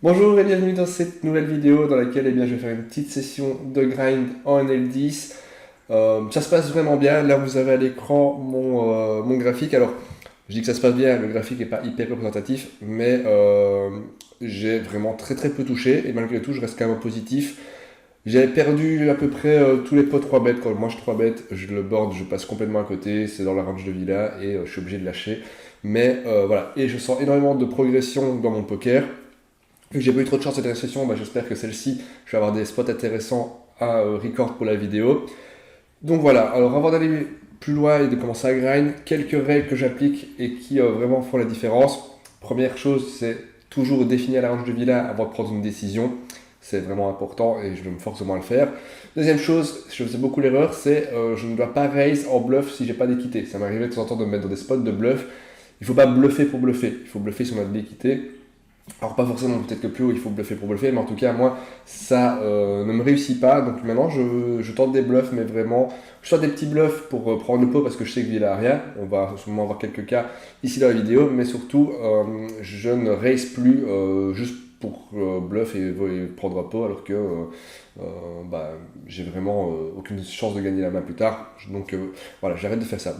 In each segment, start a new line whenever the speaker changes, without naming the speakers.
Bonjour et bienvenue dans cette nouvelle vidéo dans laquelle je vais faire une petite session de grind en NL10. Ça se passe vraiment bien, là vous avez à l'écran mon graphique. Alors je dis que ça se passe bien, le graphique n'est pas hyper représentatif, mais j'ai vraiment très peu touché et malgré tout je reste quand même positif. J'ai perdu à peu près tous les pots 3 bêtes. Quand je mange 3 bêtes, je le board, je passe complètement à côté, c'est dans la range de villa et je suis obligé de lâcher. Mais voilà, et je sens énormément de progression dans mon poker. Vu que j'ai pas eu trop de chance cette dernière session, j'espère que celle-ci, je vais avoir des spots intéressants à record pour la vidéo. Donc voilà, alors avant d'aller plus loin et de commencer à grind, quelques règles que j'applique et qui vraiment font la différence. Première chose, c'est toujours définir la range de villa avant de prendre une décision. C'est vraiment important et je me force vraiment à le faire. Deuxième chose, je faisais beaucoup l'erreur, c'est je ne dois pas raise en bluff si j'ai pas d'équité. Ça m'arrivait de temps en temps de me mettre dans des spots de bluff. Il faut pas bluffer pour bluffer, il faut bluffer si on a de l'équité. Alors pas forcément, peut-être que plus haut il faut bluffer pour bluffer, mais en tout cas moi ça ne me réussit pas, donc maintenant je tente des bluffs, mais vraiment, je tente des petits bluffs pour prendre le pot parce que je sais qu'il a rien, on va sûrement avoir quelques cas ici dans la vidéo, mais surtout je ne raise plus juste pour bluff et prendre un pot alors que j'ai vraiment aucune chance de gagner la main plus tard, donc voilà, j'arrête de faire ça.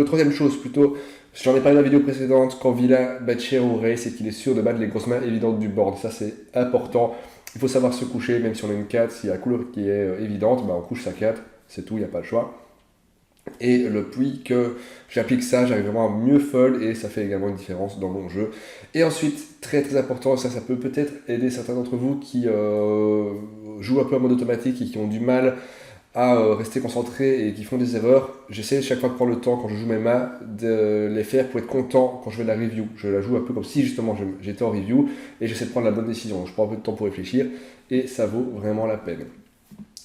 Troisième chose plutôt, j'en ai parlé dans la vidéo précédente, quand Villa bat cher ou raise, c'est qu'il est sûr de battre les grosses mains évidentes du board. Ça c'est important. Il faut savoir se coucher, même si on a une 4, s'il y a la couleur qui est évidente, on couche sa 4, c'est tout, il n'y a pas le choix. Et depuis que j'applique ça, j'arrive vraiment à mieux fold et ça fait également une différence dans mon jeu. Et ensuite, très important, ça peut peut-être aider certains d'entre vous qui jouent un peu en mode automatique et qui ont du mal à rester concentrés et qui font des erreurs. J'essaie chaque fois de prendre le temps quand je joue mes mains de les faire pour être content quand je fais de la review. Je la joue un peu comme si justement j'étais en review et j'essaie de prendre la bonne décision. Je prends un peu de temps pour réfléchir et ça vaut vraiment la peine.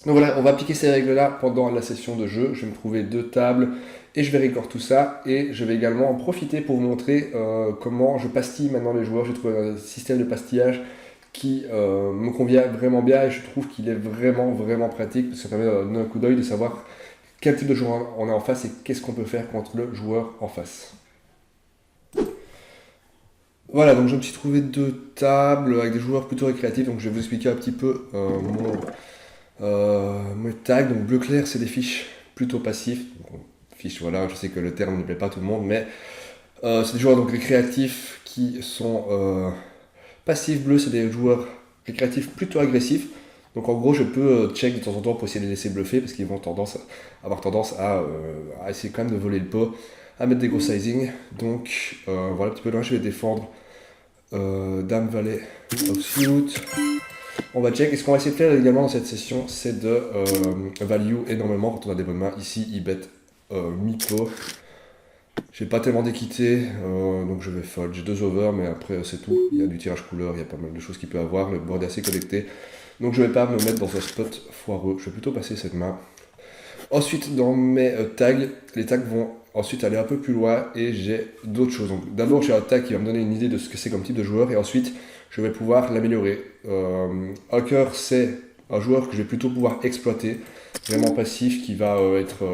Donc voilà, on va appliquer ces règles-là pendant la session de jeu. Je vais me trouver 2 tables et je vais record tout ça. Et je vais également en profiter pour vous montrer comment je pastille maintenant les joueurs. J'ai trouvé un système de pastillage qui me convient vraiment bien et je trouve qu'il est vraiment pratique parce que ça permet d'un coup d'œil de savoir quel type de joueur on a en face et qu'est-ce qu'on peut faire contre le joueur en face. Voilà, donc je me suis trouvé 2 tables avec des joueurs plutôt récréatifs, donc je vais vous expliquer un petit peu mes tags. Donc bleu clair, c'est des fiches plutôt passifs. Donc, fiches, voilà, je sais que le terme ne plaît pas à tout le monde, mais c'est des joueurs donc récréatifs qui sont passifs. Bleu, c'est des joueurs récréatifs plutôt agressifs. Donc en gros, je peux check de temps en temps pour essayer de les laisser bluffer parce qu'ils vont avoir tendance à essayer quand même de voler le pot, à mettre des gros sizing. Donc voilà un petit peu là, je vais défendre Dame Valet offsuit. On va check. Et ce qu'on va essayer de faire également dans cette session, c'est de value énormément quand on a des bonnes mains. Ici, il bet mi-pot. J'ai pas tellement d'équité, donc je vais fold. J'ai 2 over, mais après c'est tout. Il y a du tirage couleur, il y a pas mal de choses qu'il peut avoir. Le board est assez connecté. Donc je vais pas me mettre dans un spot foireux. Je vais plutôt passer cette main. Ensuite, dans mes tags, les tags vont ensuite aller un peu plus loin et j'ai d'autres choses. D'abord, j'ai un tag qui va me donner une idée de ce que c'est comme type de joueur et ensuite, je vais pouvoir l'améliorer. Hacker, c'est un joueur que je vais plutôt pouvoir exploiter, vraiment passif, qui va être,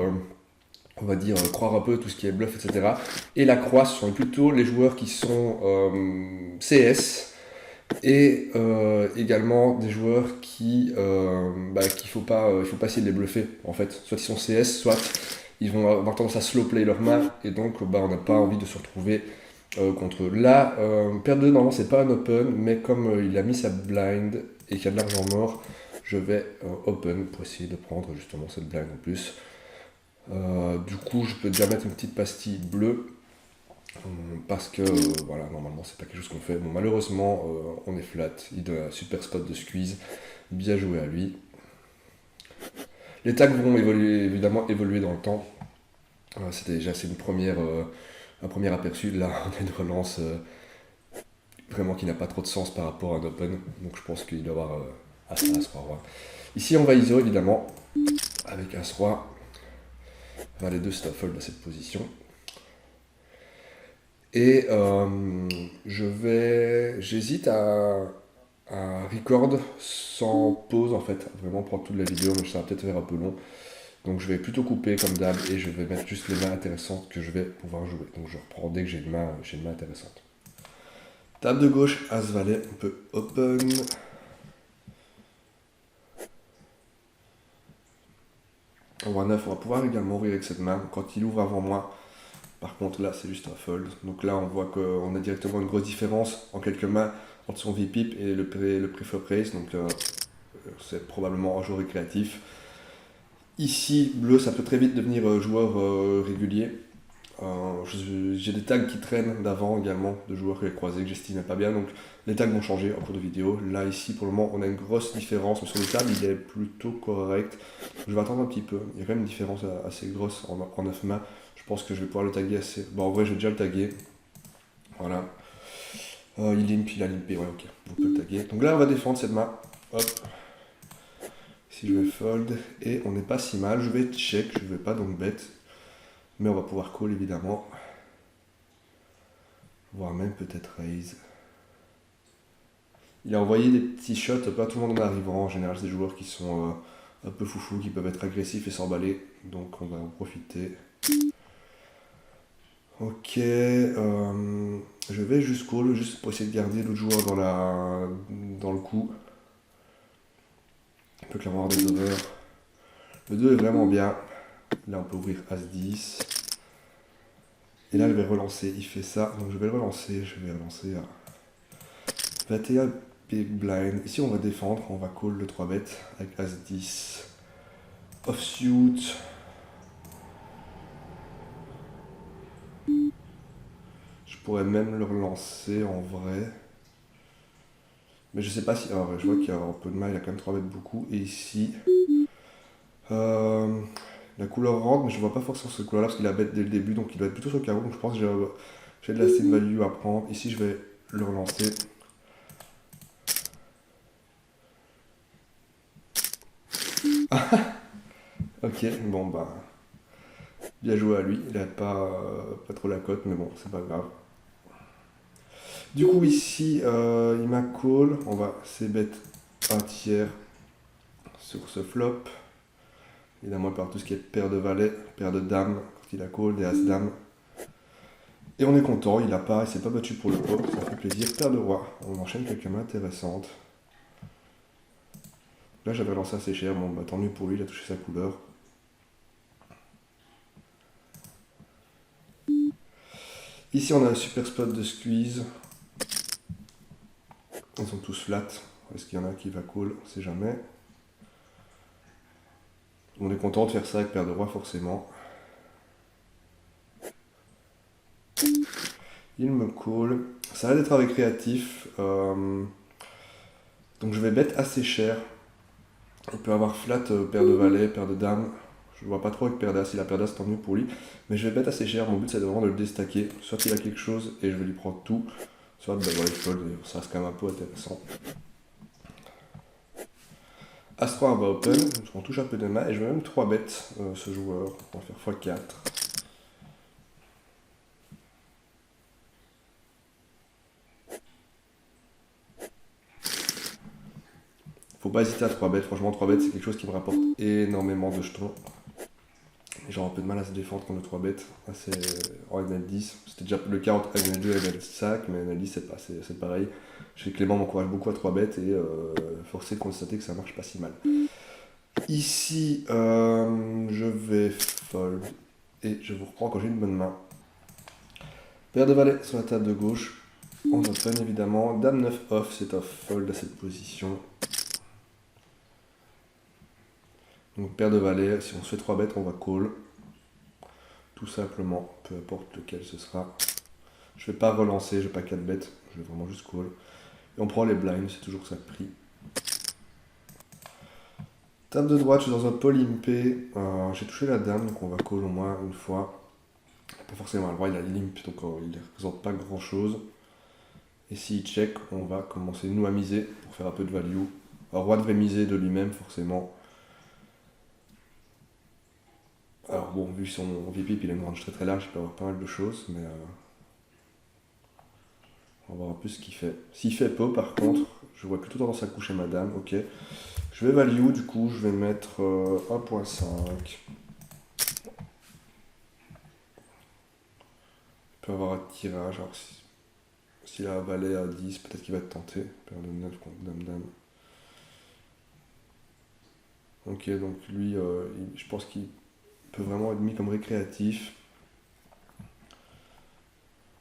on va dire, croire un peu tout ce qui est bluff, etc. Et la croix, ce sont plutôt les joueurs qui sont CS et également des joueurs qu'il faut pas essayer de les bluffer en fait. Soit ils sont CS, soit ils vont avoir tendance à slow play leur main et donc on n'a pas envie de se retrouver contre eux. Là, paire 2, normalement c'est pas un open, mais comme il a mis sa blind et qu'il y a de l'argent mort, je vais open pour essayer de prendre justement cette blind en plus. Du coup, je peux déjà mettre une petite pastille bleue parce que voilà, normalement c'est pas quelque chose qu'on fait. Bon, malheureusement, on est flat. Il donne un super spot de squeeze. Bien joué à lui. Les tags vont évidemment évoluer dans le temps. C'était déjà un premier aperçu. Là, on a une relance vraiment qui n'a pas trop de sens par rapport à un open. Donc je pense qu'il doit y avoir As, Roi, Roi. Ici, on va ISO évidemment avec As, Roi. Enfin, les deux, c'est un fold à cette position. Et j'hésite à record sans pause en fait, vraiment prendre toute la vidéo, mais ça va peut-être faire un peu long. Donc je vais plutôt couper comme d'hab et je vais mettre juste les mains intéressantes que je vais pouvoir jouer. Donc je reprends dès que j'ai une main intéressante. Table de gauche, As-Valet, on peut open. Roi 9, on va pouvoir également ouvrir avec cette main. Quand il ouvre avant moi, par contre là c'est juste un fold. Donc là on voit qu'on a directement une grosse différence en quelques mains entre son VPip et le pre-flop raise. Donc c'est probablement un joueur récréatif. Ici, bleu, ça peut très vite devenir joueur régulier. J'ai des tags qui traînent d'avant également, de joueurs que j'ai croisés que j'estimais pas bien, donc les tags vont changer en cours de vidéo. Là, ici, pour le moment, on a une grosse différence, mais sur le table, il est plutôt correct. Je vais attendre un petit peu, il y a quand même une différence assez grosse en 9 mains. Je pense que je vais pouvoir le taguer assez. Bon, en vrai, je vais déjà le taguer. Voilà. Il limp, il a limpé, ouais, ok, on peut le taguer. Donc là, on va défendre cette main. Hop. Ici, je vais fold, et on n'est pas si mal. Je vais check, je vais pas donc bet. Mais on va pouvoir call évidemment. Voire même peut-être raise. Il a envoyé des petits shots, pas tout le monde en arrivant. En général, c'est des joueurs qui sont un peu foufou, qui peuvent être agressifs et s'emballer. Donc on va en profiter. Ok. Je vais juste call, juste pour essayer de garder l'autre joueur dans le coup. Il peut clairement avoir des overs. Le 2 est vraiment bien. Là, on peut ouvrir As-10. Et là, je vais relancer. Il fait ça, donc je vais le relancer. Je vais relancer à 21 big blind. Ici, on va défendre. On va call le 3 bet avec As-10. Offsuit. Je pourrais même le relancer en vrai. Mais je sais pas si. Alors, je vois qu'il y a un peu de mal. Il y a quand même 3 bêtes beaucoup. Et ici. La couleur rentre, mais je vois pas forcément cette couleur là parce qu'il a bête dès le début. Donc il doit être plutôt sur le carreau. Donc je pense que j'ai de la same value à prendre. Ici, je vais le relancer. Ok, bon bah. Bien joué à lui. Il a pas trop la cote, mais bon, c'est pas grave. Du coup, ici, il m'a call. On va c-bet un tiers sur ce flop. Évidemment, par tout ce qui est paire de valet, paire de dames, quand il a call, des as-dames. Et on est content, il s'est pas battu pour le pot, ça fait plaisir. Paire de roi, on enchaîne quelques mains intéressantes. Là, j'avais lancé assez cher, bon, bah tant mieux pour lui, il a touché sa couleur. Ici, on a un super spot de squeeze. Ils sont tous flat. Est-ce qu'il y en a qui va call? On sait jamais. On est content de faire ça avec paire de roi, forcément. Il me call. Ça a l'air d'être avec créatif. Donc je vais bet assez cher. Il peut avoir flat paire de valet, paire de dames. Je vois pas trop avec paire d'as. S'il a paire d'as, tant mieux pour lui. Mais je vais bet assez cher. Mon but, c'est vraiment de le déstacker. Soit il a quelque chose et je vais lui prendre tout. Soit bah, voilà, il fold. Ça reste quand même un peu intéressant. As-3 va open. On touche un peu de main. Et je vais même 3 bêtes ce joueur. On va faire x4. Faut pas hésiter à 3 bêtes. Franchement, 3 bêtes, c'est quelque chose qui me rapporte énormément de jetons. J'ai un peu de mal à se défendre contre le 3 bêtes. C'est en NL10. C'était déjà le cas entre NL2 et NL5, mais NL10 c'est pareil. Je sais que Clément m'encourage beaucoup à 3 bêtes et forcé de constater que ça marche pas si mal. Ici, je vais fold et je vous reprends quand j'ai une bonne main. Paire de valets sur la table de gauche. On open évidemment. Dame 9 off, c'est un fold à cette position. Donc paire de valets, si on se fait 3 bêtes, on va call. Tout simplement, peu importe lequel ce sera. Je vais pas relancer, je vais pas 4 bêtes, je vais vraiment juste call. Et on prend les blinds, c'est toujours ça pris. Table de droite, je suis dans un pot limpé. J'ai touché la dame, donc on va call au moins une fois. Pas forcément le roi, il a limp, donc il ne représente pas grand chose. Et s'il check, on va commencer nous à miser pour faire un peu de value. Le roi devrait miser de lui-même forcément. Alors bon, vu son VPip, il a une range très très large, il peut avoir pas mal de choses, mais on va voir un peu ce qu'il fait. S'il fait pot par contre, je vois plutôt tendance à coucher ma dame, ok. Je vais value, du coup, je vais mettre 1.5. Il peut avoir un tirage, alors S'il a un valet à 10, peut-être qu'il va être tenté. Paire de 9 contre dame-dame. Ok, donc lui, je pense qu'il peut vraiment être mis comme récréatif.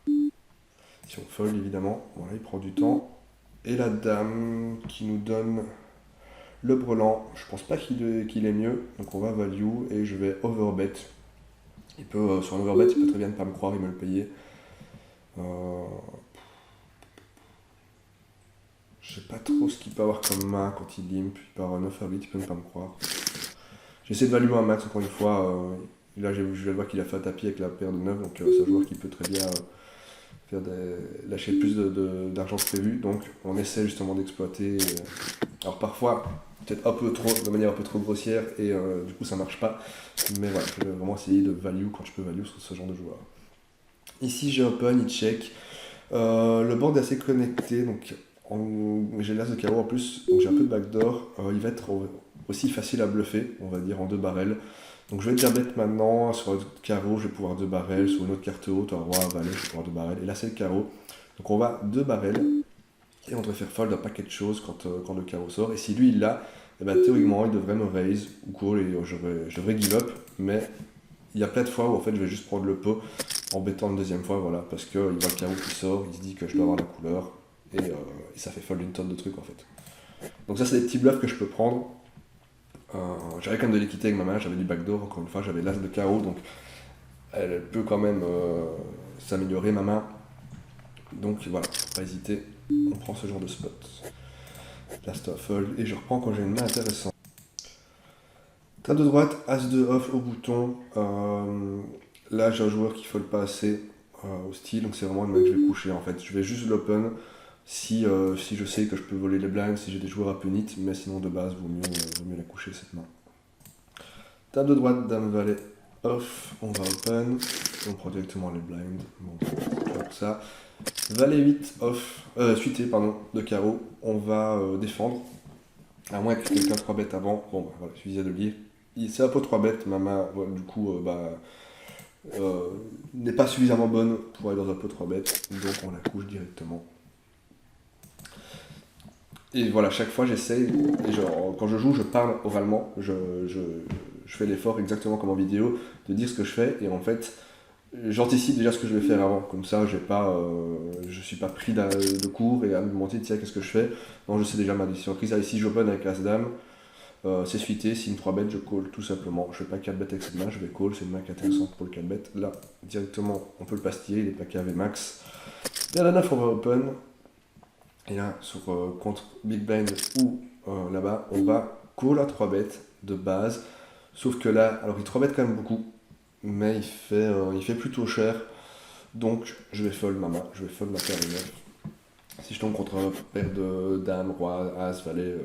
Si on fold, évidemment. Voilà, il prend du temps. Et la dame qui nous donne le brelan. Je pense pas qu'il est mieux. Donc on va value et je vais overbet. Il peut, sur un overbet, il peut très bien ne pas me croire, il me le payer. Je sais pas trop ce qu'il peut avoir comme main quand il limp. Il peut avoir 9 à 8, il peut ne pas me croire. J'essaie de value un max encore une fois. Là, je vais voir qu'il a fait un tapis avec la paire de 9, donc c'est un joueur qui peut très bien lâcher plus d'argent que prévu. Donc on essaie justement d'exploiter. Alors parfois, peut-être un peu trop, de manière un peu trop grossière, et du coup ça marche pas. Mais voilà, je vais vraiment essayer de value quand je peux value sur ce genre de joueur. Ici j'ai open, il check. Le board est assez connecté, donc j'ai l'as de carreau en plus, donc j'ai un peu de backdoor. Il va être aussi facile à bluffer, on va dire, en 2 barrels. Donc je vais déjà bet maintenant, sur un carreau, je vais pouvoir 2 barrels, sur une autre carte haute, un roi, un valet, je vais pouvoir 2 barrels. Et là c'est le carreau. Donc on va 2 barrels, et on devrait faire fold un paquet de choses quand le carreau sort. Et si lui il l'a, eh ben, théoriquement il devrait me raise ou call, et je devrais give up, mais il y a plein de fois où en fait je vais juste prendre le pot en bêtant une deuxième fois, voilà, parce qu'il voit le carreau qui sort, il se dit que je dois avoir la couleur, et ça fait fold une tonne de trucs en fait. Donc ça c'est des petits bluffs que je peux prendre. J'avais quand même de l'équité avec ma main, j'avais du backdoor, encore une fois, j'avais l'as de carreau, donc elle peut quand même s'améliorer ma main. Donc voilà, faut pas hésiter, on prend ce genre de spot. Last of fold, et je reprends quand j'ai une main intéressante. Table de droite, as de off au bouton. Là j'ai un joueur qui fold pas assez au style, donc c'est vraiment une main que je vais coucher en fait. Je vais juste l'open si je sais que je peux voler les blinds, si j'ai des joueurs à punit, mais sinon de base vaut mieux la coucher cette main. Table de droite, dame valet off, on va open, on prend directement les blinds, bon, comme ça. Valet 8 off, suité pardon, de carreau, on va défendre, à moins que quelqu'un 3 bêtes avant, bon bah, voilà, il suffisait de le lire. C'est un peu 3 bêtes, ma main, voilà, du coup, n'est pas suffisamment bonne pour aller dans un pot 3 bêtes, donc on la couche directement. Et voilà, chaque fois j'essaye, et quand je joue, je parle oralement, je fais l'effort exactement comme en vidéo, de dire ce que je fais, et en fait, j'anticipe déjà ce que je vais faire avant, comme ça je suis pas pris de cours et à me demander tiens qu'est-ce que je fais. Non, je sais déjà ma décision prise. Ici j'open avec l'as-dame, c'est suité, si une 3 bêtes je call tout simplement. Je fais pas 4 bêtes avec cette main, je vais call, c'est une main qui est intéressante pour le 4 bêtes. Là, directement, on peut le pastiller, il est plaqué avec max. Et à la 9 on va open. Et là, contre Big Blind ou là-bas, on va call à 3 bêtes de base. Sauf que là, alors il 3 bêtes quand même beaucoup, mais il fait plutôt cher. Donc je vais fold ma main, je vais fold ma paire de 9. Si je tombe contre un paire de dames, roi, as, valet,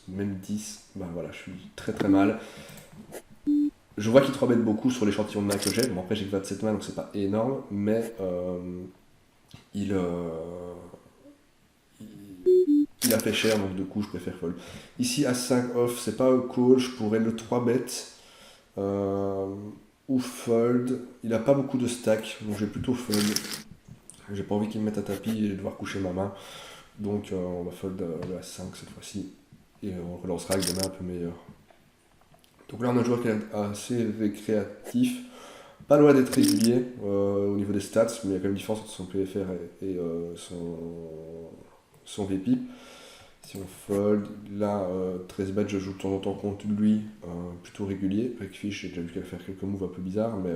même 10, ben voilà, je suis très très mal. Je vois qu'il 3 bête beaucoup sur l'échantillon de main que j'ai. Bon, après j'ai que 27 mains donc c'est pas énorme, mais il a fait cher donc du coup je préfère fold. Ici à 5 off, c'est pas un call, je pourrais le 3 bêtes ou fold. Il a pas beaucoup de stack donc je vais plutôt fold. J'ai pas envie qu'il me mette à tapis et devoir coucher ma main. Donc on va fold le As5 cette fois-ci. Et on relancera avec des mains un peu meilleures. Donc là on a un joueur qui est assez récréatif. Pas loin d'être régulier au niveau des stats, mais il y a quand même une différence entre son PFR et son VP. Si on fold, là 13 bêtes, je joue de temps en temps contre lui, plutôt régulier. Avec Fish, j'ai déjà vu qu'elle faire quelques moves un peu bizarres, mais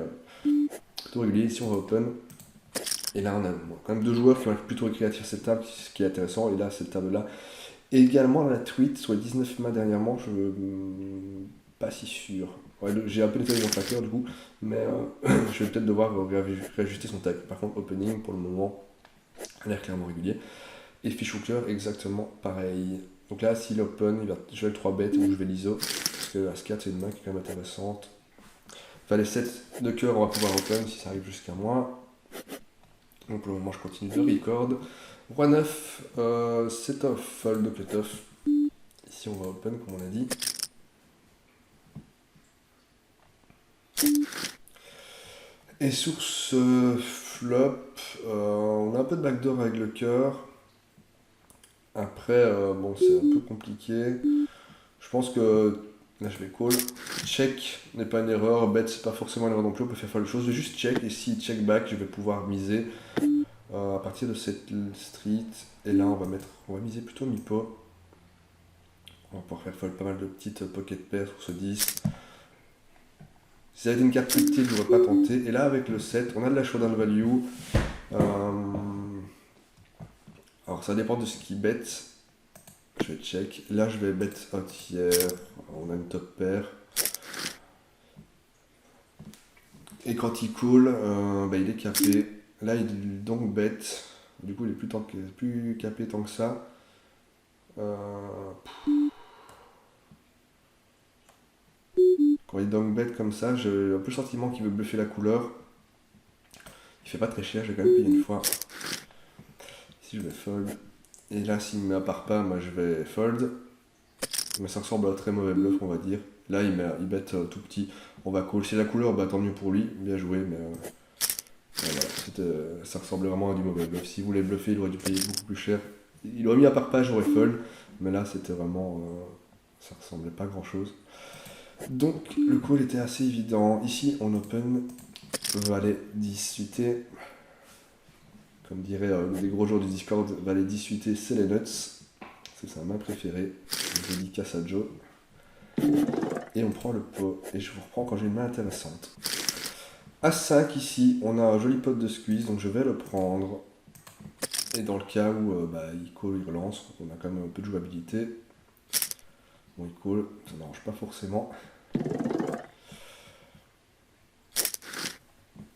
plutôt régulier. Ici on va open. Et là, on a quand même 2 joueurs qui vont être plutôt récréatifs à cette table, ce qui est intéressant. Et là, cette table-là. Et également, la tweet, sur les 19 mains dernièrement, je pas si sûr. Ouais, j'ai un peu nettoyé mon tracker du coup, mais je vais peut-être devoir réajuster son tag. Par contre, opening, pour le moment, a l'air clairement régulier. Et fish hooker, exactement pareil. Donc là, s'il open, je vais le 3 bet ou je vais l'ISO, parce que As4, c'est une main qui est quand même intéressante. Valet 7 de cœur, on va pouvoir open si ça arrive jusqu'à moi. Donc pour le moment je continue de record. Roi 9, c'est un fold de cutoff. Ici on va open comme on a dit. Et sur ce flop, on a un peu de backdoor avec le cœur. Après, bon, c'est un peu compliqué. Je pense que là, je vais call. Check n'est pas une erreur, bet c'est pas forcément une erreur non plus, on peut faire le chose. Je vais juste check et si check back, je vais pouvoir miser à partir de cette street. Et là, on va miser plutôt mi-pot. On va pouvoir faire fold pas mal de petites pocket pairs sur ce 10. Si ça avait été une carte plus petite, je n'aurais pas tenté. Et là, avec le 7, on a de la showdown value. Alors, ça dépend de ce qu'il bet. Je vais check. Là, je vais bet out hier. On a une top pair. Et quand il cool, il est capé. Là, il donc bet. Du coup, il est plus capé tant que ça. Quand il donc bet comme ça, j'ai un peu le sentiment qu'il veut bluffer la couleur. Il fait pas très cher, j'ai quand même payé une fois. Ici, je vais fold. Et là, s'il me met à part pas, moi je vais fold. Mais ça ressemble à un très mauvais bluff, on va dire. Là, il bet tout petit. On va call. Si la couleur, tant mieux pour lui. Bien joué, mais voilà. Ça ressemblait vraiment à du mauvais bluff. Si vous voulez bluffer, il aurait dû payer beaucoup plus cher. Il aurait mis à part pas, j'aurais fold. Mais là, c'était vraiment. Ça ressemblait pas à grand chose. Donc, le call était assez évident. Ici, on open. Valet 10 suité. Comme dirait l'un des gros joueurs du Discord, Valet 10 suité, c'est les nuts. C'est sa main préférée. Je dédicace à Joe. Et on prend le pot. Et je vous reprends quand j'ai une main intéressante. As-5 ici, on a un joli pot de squeeze, donc je vais le prendre. Et dans le cas où il call, il relance, on a quand même un peu de jouabilité. Bon, il call, ça n'arrange pas forcément.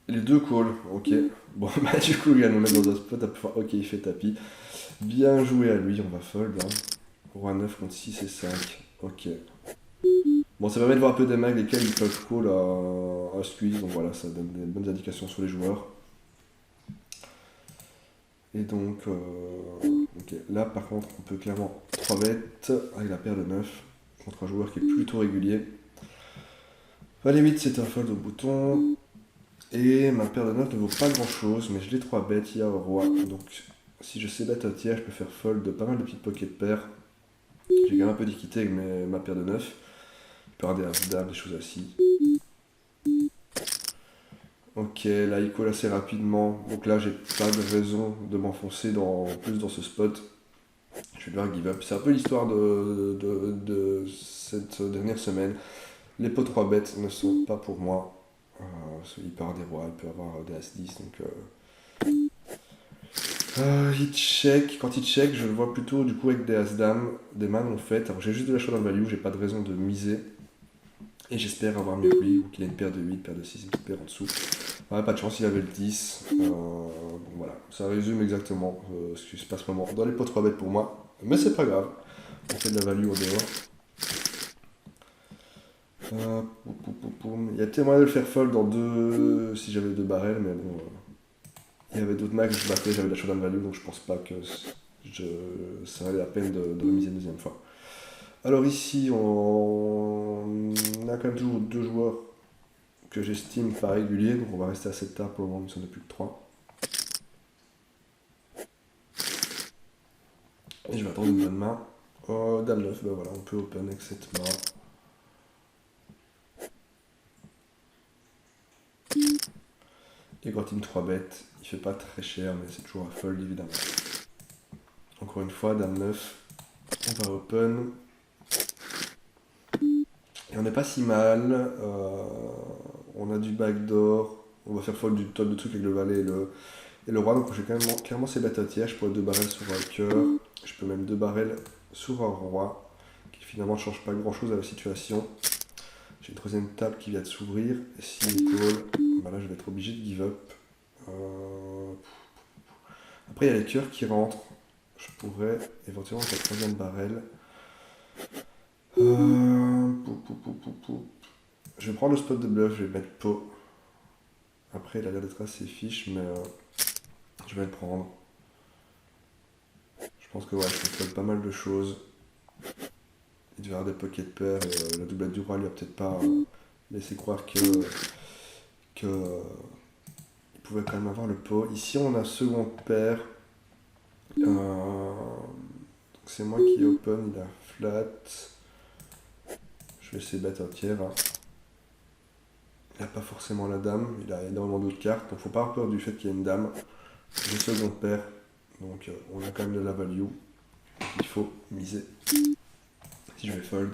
Les deux call, ok. Bon, du coup, il va nous mettre dans un spot à pouvoir. Ok, il fait tapis. Bien joué à lui, on va fold. Hein. Roi 9 contre 6 et 5. Ok. Bon, ça permet de voir un peu des mags lesquels ils peuvent call à squeeze, donc voilà, ça donne des bonnes indications sur les joueurs. Et donc, ok, là par contre, on peut clairement 3 bêtes avec la paire de 9 contre un joueur qui est plutôt régulier. Valet 8, c'est un fold au bouton. Et ma paire de 9 ne vaut pas grand chose, mais je l'ai 3 bêtes, il y a un roi. Donc, si je sais bet un tiers, je peux faire fold de pas mal de petites pocket paires. J'ai quand même un peu d'équité avec ma paire de 9. Je peux avoir des as, des choses ainsi. Ok, là il colle assez rapidement, donc là j'ai pas de raison de m'enfoncer plus dans ce spot. Je vais devoir give up. C'est un peu l'histoire de cette dernière semaine. Les pots 3 bêtes ne sont pas pour moi. Il peut avoir des rois, il peut avoir des as-10, donc... il check, quand il check, je le vois plutôt du coup avec des as-dames, des mains non faites. Alors j'ai juste de la showdown value, j'ai pas de raison de miser. Et j'espère avoir mieux que lui, ou qu'il a une paire de 8, paire de 6, une petite paire en dessous. Ouais, pas de chance, il avait le 10. Bon, voilà, ça résume exactement ce qui se passe vraiment dans les pots 3 bêtes pour moi. Mais c'est pas grave, on fait de la value au dehors. Il y a peut-être moyen de le faire fold dans deux, si j'avais 2 barrels, mais bon. Il y avait d'autres max, je battais, j'avais de la showdown value, donc je pense pas que ça valait la peine de remiser une deuxième fois. Alors ici, on a quand même toujours 2 joueurs que j'estime pas réguliers, donc on va rester à cette table pour le moment, nous sommes plus que 3. Et je vais attendre une bonne main. Oh, Dame 9, ben voilà, on peut open avec cette main. Et quand il me 3 bêtes, il fait pas très cher, mais c'est toujours un fold évidemment. Encore une fois, Dame 9, on va open. Et on n'est pas si mal. On a du backdoor. On va faire fold du top de truc avec le valet et le roi. Donc j'ai quand même clairement ces bêtes à tiers. Je peux 2 barrels sur un cœur. Je peux même 2 barrels sur un roi. Qui finalement ne change pas grand chose à la situation. J'ai une troisième table qui vient de s'ouvrir. Et s'il call, bah là je vais être obligé de give up. Après il y a les cœurs qui rentrent. Je pourrais éventuellement faire 3ème barrel. Je vais prendre le spot de bluff, je vais mettre pot. Après, il a l'air d'être assez fiche, mais je vais le prendre. Je pense que ouais, je contrôle pas mal de choses. Il devait y avoir des pocket pairs et la doublette du roi lui a peut-être pas laissé croire que il pouvait quand même avoir le pot. Ici, on a seconde paire. C'est moi qui open, il a flat. Je vais essayer bet un tiers. Hein. Il n'a pas forcément la dame, il a énormément d'autres cartes, donc faut pas avoir peur du fait qu'il y ait une dame. J'ai seconde paire, donc on a quand même de la value. Il faut miser. Si je vais fold.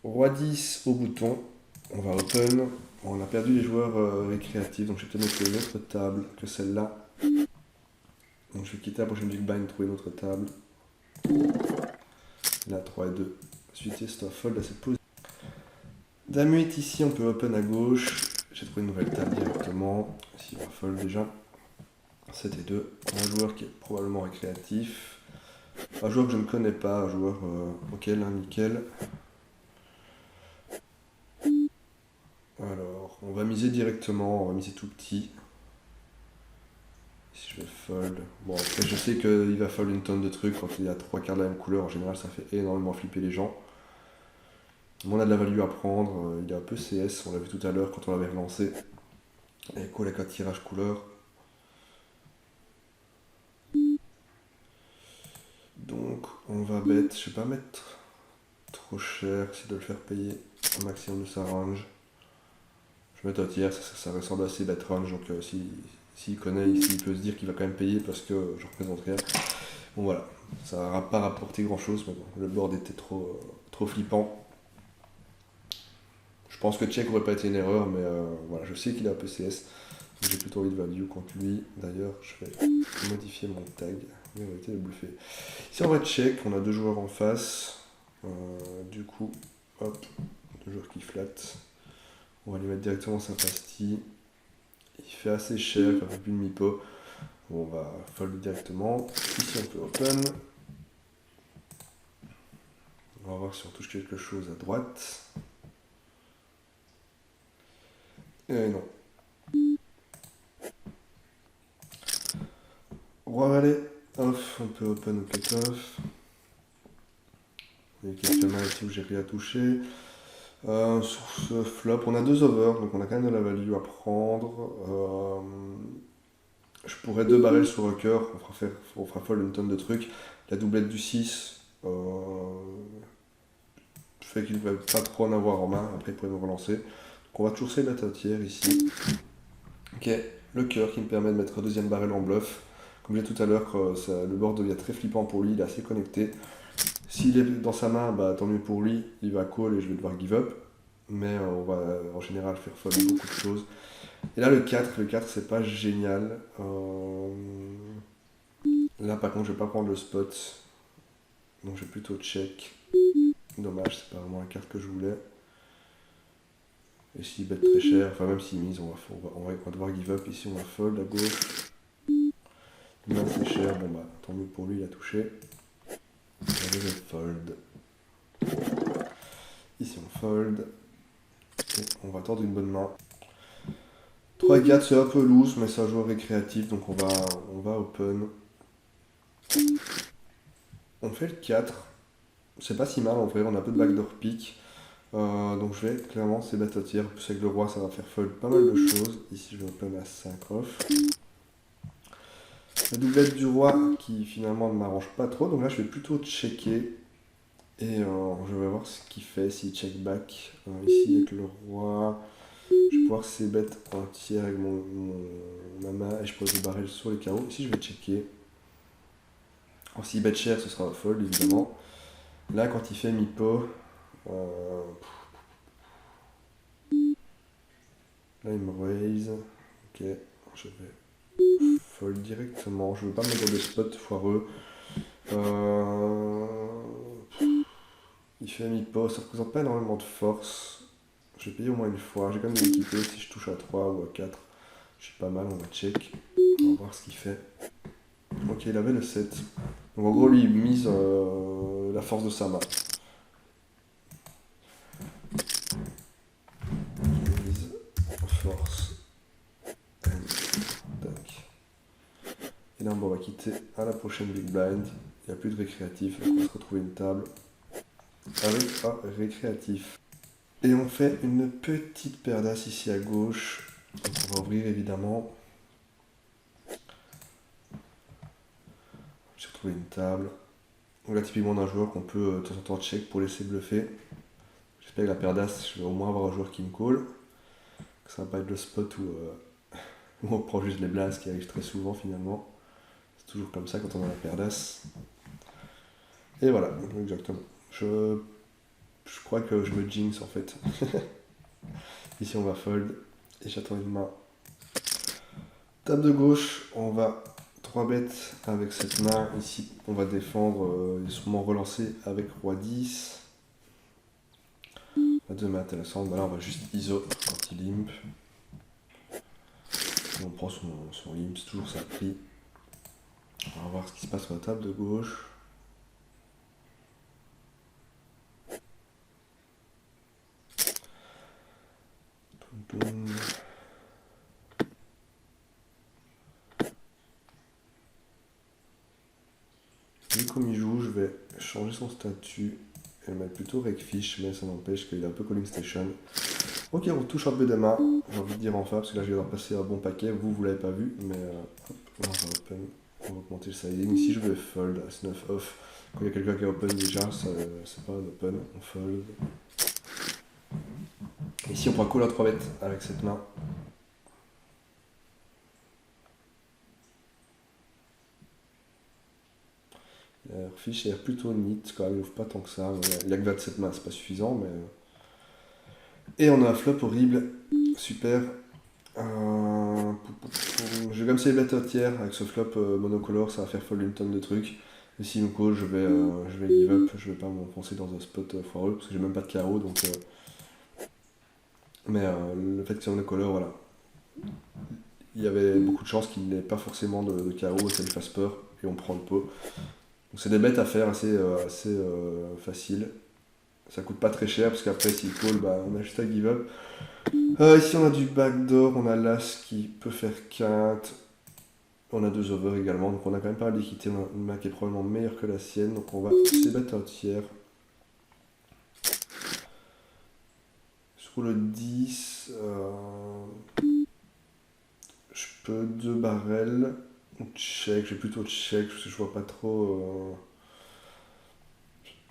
Roi 10 au bouton, on va open. On a perdu les joueurs récréatifs, donc je vais peut-être mettre une autre table que celle-là. Donc je vais quitter la prochaine big blind, trouver une autre table. Là, 3 et 2. Ensuite, c'est un fold à cette position. Dame 8 ici, on peut open à gauche. J'ai trouvé une nouvelle table directement. Ici, on va fold déjà. 7 et 2. Un joueur qui est probablement récréatif. Un joueur que je ne connais pas, un joueur ok, là, nickel. Alors, on va miser directement, on va miser tout petit. Si je vais fold. Bon, après, je sais qu'il va fold une tonne de trucs. Quand il y a 3 cartes de la même couleur, en général, ça fait énormément flipper les gens. On a de la value à prendre. Il est un peu CS, on l'a vu tout à l'heure quand on l'avait relancé. Et cool avec un tirage couleur. Donc, on va bet. Je vais pas mettre trop cher, essayer de le faire payer au maximum de sa range. Je vais mettre un tiers, ça ressemble assez bet range. Donc, s'il connaît, il peut se dire qu'il va quand même payer parce que je représente rien. Bon, voilà. Ça n'a pas rapporté grand chose, mais bon, le board était trop flippant. Je pense que check aurait pas été une erreur, mais voilà, je sais qu'il a un peu CS. J'ai plutôt envie de value contre lui. D'ailleurs, je vais modifier mon tag. Il aurait été bluffé. Ici, on va check. On a deux joueurs en face. Du coup, hop, deux joueurs qui flattent. On va les mettre directement sa pastille. Il fait assez cher, il fait plus de mi-pot. Bon, on va fold directement. Ici, on peut open. On va voir si on touche quelque chose à droite. Et non. Roi valet, off, on peut open ou cut off. Il y a quelques mains ici où j'ai rien touché. Sur ce flop, on a deux over, donc on a quand même de la value à prendre. Je pourrais deux barrels sur un cœur, on fera fold une tonne de trucs. La doublette du 6 fait qu'il ne va pas trop en avoir en main, après il pourrait nous relancer. Donc on va toujours essayer de mettre un tiers ici. Ok, le cœur qui me permet de mettre un deuxième barrel en bluff. Comme j'ai dit tout à l'heure, le board devient très flippant pour lui, il est assez connecté. S'il est dans sa main, bah, tant mieux pour lui, il va call et je vais devoir give up. Mais on va en général faire fold beaucoup de choses. Et là le 4 c'est pas génial. Là par contre je vais pas prendre le spot. Donc je vais plutôt check. Dommage, c'est pas vraiment la carte que je voulais. Et s'il bet très cher, enfin même s'il mise, on va devoir give up. Ici on va fold à gauche. Là c'est cher, bon bah tant mieux pour lui, il a touché. Allez, je fold. Ici on fold. Et on va tendre une bonne main. 3 et 4 c'est un peu loose, mais c'est un joueur récréatif, donc on va open. On fait le 4. C'est pas si mal en vrai, on a un peu de backdoor pick. Donc je vais clairement c'est bet à tiers. Plus avec le roi ça va faire fold pas mal de choses. Ici je vais open à 5 off. La doublette du roi qui finalement ne m'arrange pas trop. Donc là je vais plutôt checker. Et je vais voir ce qu'il fait s'il check back. Ici avec le roi. Je vais pouvoir c'est bet un tiers avec ma main et je pose le barrel sur les carreaux. Ici je vais checker. Alors s'il bet cher ce sera un fold évidemment. Là quand il fait mi-pot. Là il me raise. Ok, je vais fold directement. Je veux pas me mettre dans des spots foireux. Il fait mi-pot, ça représente pas énormément de force. Je vais payer au moins une fois. J'ai quand même l'équipé. Si je touche à 3 ou à 4, je suis pas mal. On va check. On va voir ce qu'il fait. Ok, il avait le 7. Donc en gros, lui, il mise la force de sa main. Il mise force. Tac. Et là, bon, on va quitter à la prochaine big blind. Il n'y a plus de récréatif. Donc on va se retrouver une table avec un récréatif. Et on fait une petite paire d'as ici à gauche. Donc on va ouvrir évidemment. J'ai retrouvé une table. Donc là typiquement on a un joueur qu'on peut de temps en temps check pour laisser bluffer. J'espère que la paire d'As, je vais au moins avoir un joueur qui me call. Que ça va pas être le spot où on prend juste les blinds, qui arrive très souvent finalement. C'est toujours comme ça quand on a la paire d'As. Et voilà, exactement. Je crois que je me jinx en fait. Ici on va fold et j'attends une main. Table de gauche, on va 3 bêtes avec cette main. Ici on va défendre et sûrement relancer avec roi 10. La 2 main intéressante, là on va juste ISO quand il limp. Et on prend son limp, c'est toujours ça pris. On va voir ce qui se passe sur la table de gauche. Vu comme il joue, je vais changer son statut et le mettre plutôt Regfish, mais ça n'empêche qu'il est un peu calling station. Ok, on touche un peu des mains, j'ai envie de dire enfin, parce que là je vais leur passer un bon paquet, vous l'avez pas vu, mais hop, on va open, on va augmenter le siding. Ici je vais fold, As-9 off. Quand il y a quelqu'un qui est open déjà, c'est pas un open, on fold. Ici on prend call à 3 bêtes avec cette main. Fish est plutôt neat, quand même, il ouvre pas tant que ça. Il a que 27 mains, c'est pas suffisant, mais. Et on a un flop horrible, super. Je vais comme ça les bêtes tiers avec ce flop monocolore, ça va faire fold une tonne de trucs. Et s'il me call, je vais give up, je vais pas m'enfoncer dans un spot foireux parce que j'ai même pas de carreau donc. Mais le fait que c'est monocolore, voilà. Il y avait beaucoup de chances qu'il n'ait pas forcément de carreau et que ça lui fasse peur et on prend le pot. Donc c'est des bêtes à faire assez faciles. Ça coûte pas très cher parce qu'après s'il call, bah, on a juste à give up. Ici on a du backdoor, on a l'as qui peut faire quinte. On a 2 over également, donc on a quand même pas mal d'équité. On a une main qui est probablement meilleure que la sienne, donc on va se battre un tiers. Sur le 10, je peux 2 barrels ou check. Je vais plutôt check parce que je vois pas trop.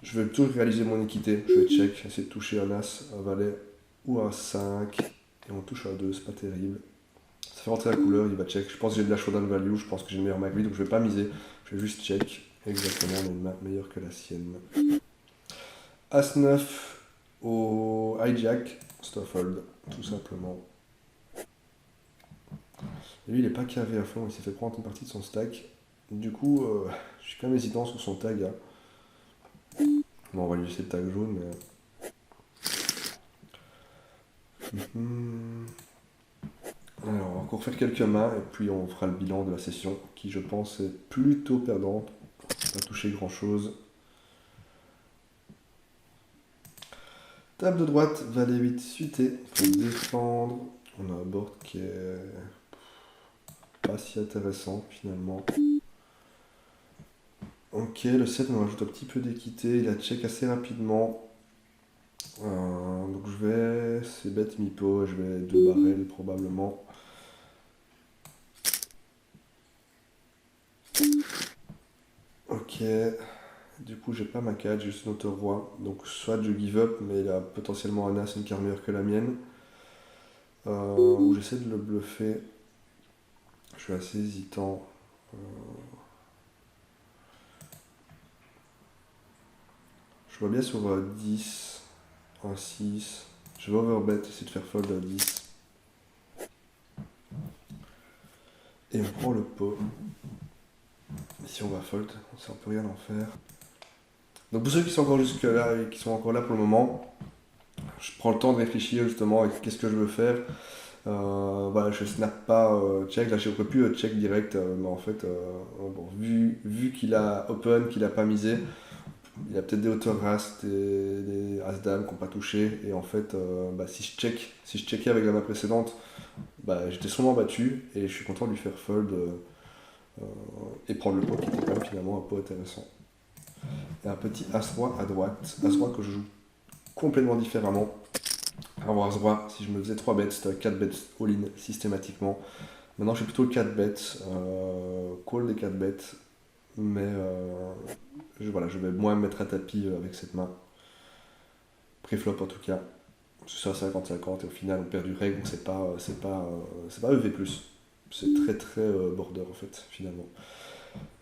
Je vais plutôt réaliser mon équité. Je vais check, essayer de toucher un as, un valet ou un 5. Et on touche un 2, c'est pas terrible. Ça fait rentrer la couleur, il va check. Je pense que j'ai de la showdown value, je pense que j'ai une meilleure main que lui, donc je vais pas miser. Je vais juste check. Exactement, on a une main meilleure que la sienne. As-9 au hijack, c'est un fold, tout simplement. Et lui, il est pas carré à fond, il s'est fait prendre une partie de son stack. Du coup, je suis quand même hésitant sur son tag. Hein. Bon, on va lui laisser le tag jaune, mais. Alors, on va encore faire quelques mains et puis on fera le bilan de la session qui, je pense, est plutôt perdante. Pas touché grand chose. Table de droite, valet 8 suité pour défendre. On a un board qui est pas si intéressant finalement. Ok, le 7 on rajoute un petit peu d'équité, il a check assez rapidement. Donc je vais, c'est bête mi-pot, je vais 2 barrels probablement. Ok, du coup j'ai pas ma 4, j'ai juste une auto-roi. Donc soit je give up, mais il a potentiellement un as, une carte meilleure que la mienne. Ou j'essaie de le bluffer. Je suis assez hésitant. Je vois bien sur 10, un 6. Je vais overbet, essayer de faire fold à 10. Et on prend le pot. Ici on va fold, on ne peut rien en faire. Donc pour ceux qui sont encore jusque là et qui sont encore là pour le moment, je prends le temps de réfléchir justement à qu'est-ce que je veux faire. Voilà, je snap pas check, là j'aurais pu check direct, mais en fait, bon, vu qu'il a open, qu'il a pas misé, il a peut-être des hauteurs as, des as-dames qui n'ont pas touché, et en fait, bah, si je checkais avec la main précédente, bah, j'étais sûrement battu, et je suis content de lui faire fold et prendre le pot qui était quand même finalement un pot intéressant. Et un petit as-roi à droite, as-roi que je joue complètement différemment. avoir ce roi. Si je me faisais 3 bêtes, c'était 4 bêtes all-in systématiquement. Maintenant, je fais plutôt le 4 bêtes, call des 4 bêtes, mais voilà, je vais moins me mettre à tapis avec cette main. Pré-flop en tout cas. C'est à 50-50 et au final on perd du reg, donc c'est pas EV+. C'est très très border en fait, finalement.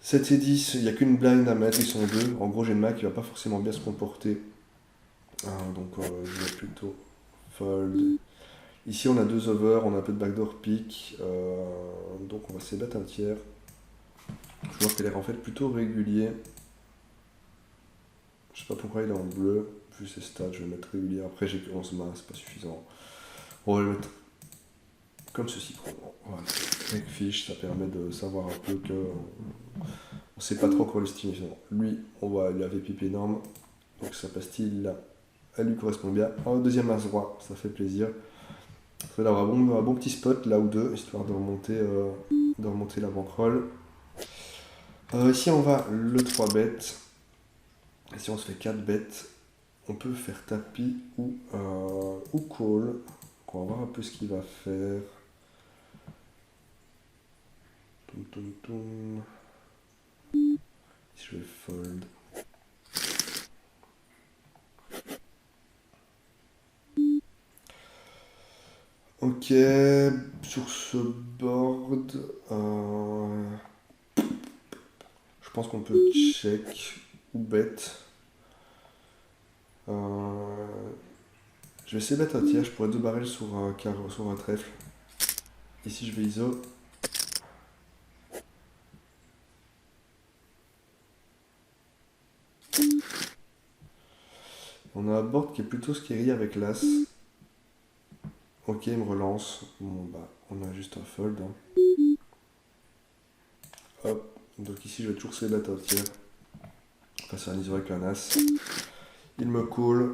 7 et 10, il n'y a qu'une blind à mettre, ils sont deux. En gros, j'ai une main qui va pas forcément bien se comporter. Donc je vais plutôt fold. Ici, on a 2 over, on a un peu de backdoor pick. Donc on va se battre un tiers. Je vois qu'elle est en fait plutôt régulier. Je sais pas pourquoi il est en bleu. Vu ses stats, je vais le mettre régulier. Après, j'ai que 11 mains, c'est pas suffisant. On va le mettre comme ceci. Voilà. Avec fiche, ça permet de savoir un peu que on sait pas trop quoi l'estimer finalement. Lui, il avait pipe énorme, donc sa pastille là, elle lui correspond bien. Un deuxième as roi, ça fait plaisir. Il faut avoir un bon petit spot là ou deux, histoire de remonter la bankroll. Ici, on va le 3 bêtes. Et si on se fait 4 bêtes, on peut faire tapis ou call. Donc on va voir un peu ce qu'il va faire. Toum, toum, toum. Si je vais fold. Ok, sur ce board, je pense qu'on peut check ou bet. Je vais essayer de mettre un tiers, je pourrais 2 barrels sur un trèfle. Ici je vais ISO. On a un board qui est plutôt scary avec l'as. Ok, il me relance. Bon bah, on a juste un fold. Hop, donc ici je vais toujours essayer de mettre un tiers. Passer un ISO avec un as. Il me call.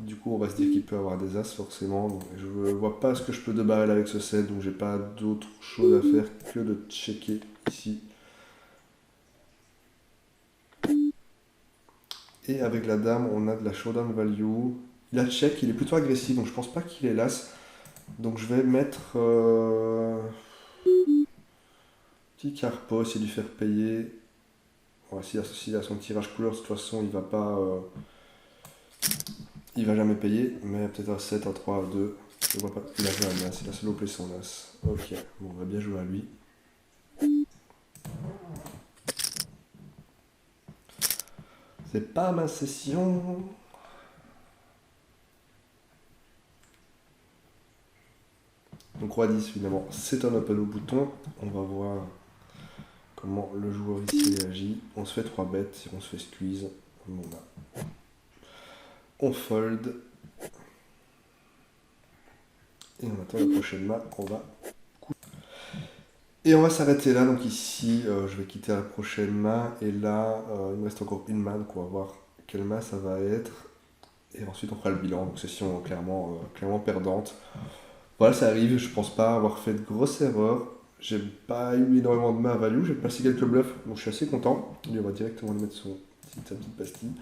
Du coup, on va se dire qu'il peut avoir des as forcément. Donc, je ne vois pas ce que je peux de barrel avec ce set, donc j'ai pas d'autre chose à faire que de checker ici. Et avec la dame, on a de la showdown value. Il a check, il est plutôt agressif, donc je pense pas qu'il est las. Donc je vais mettre petit carpo, essayer de lui faire payer. Ouais, s'il a son tirage couleur, de toute façon, il va pas. Il va jamais payer, mais peut-être un 7, un 3, un 2. Je vois pas. Il a joué un as, il a solo play son as. Ok, bon, on va bien jouer à lui. C'est pas ma session. Donc roi 10 finalement, c'est un open au bouton. On va voir comment le joueur ici réagit. On se fait 3 bêtes, si on se fait squeeze, bon bah, on fold. Et on attend la prochaine main qu'on va couper. Et on va s'arrêter là, donc ici je vais quitter la prochaine main. Et là, il me reste encore une main, donc on va voir quelle main ça va être. Et ensuite on fera le bilan, donc session clairement perdante. Voilà, ça arrive, je pense pas avoir fait de grosses erreurs. J'ai pas eu énormément de mains à value, j'ai passé quelques bluffs, donc je suis assez content. Lui, on va directement lui mettre sa petite pastille.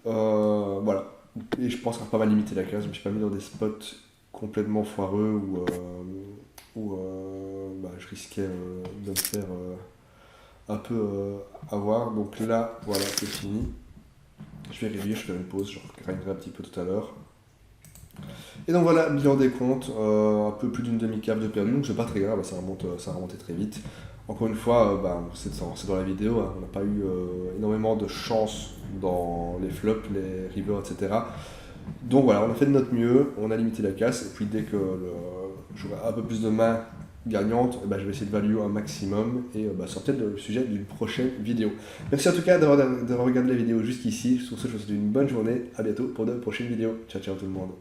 Voilà. Et je pense qu'on va pas mal limiter la case, je me suis pas mis dans des spots complètement foireux où bah, je risquais de me faire un peu avoir. Donc là, voilà, c'est fini. Je vais réduire, je fais une pause, je grinderai un petit peu tout à l'heure. Et donc voilà, bilan des comptes, un peu plus d'une demi-cave de perdu, donc c'est pas très grave, ça a remonté très vite. Encore une fois, bah, c'est dans la vidéo, hein, on n'a pas eu énormément de chance dans les flops, les rivers, etc. Donc voilà, on a fait de notre mieux, on a limité la casse, et puis dès que j'aurai un peu plus de mains gagnantes, bah, je vais essayer de value un maximum, et bah, ça sera peut-être le sujet d'une prochaine vidéo. Merci en tout cas d'avoir regardé la vidéo jusqu'ici, sur ce je vous souhaite une bonne journée, à bientôt pour de prochaines vidéos. Ciao ciao tout le monde.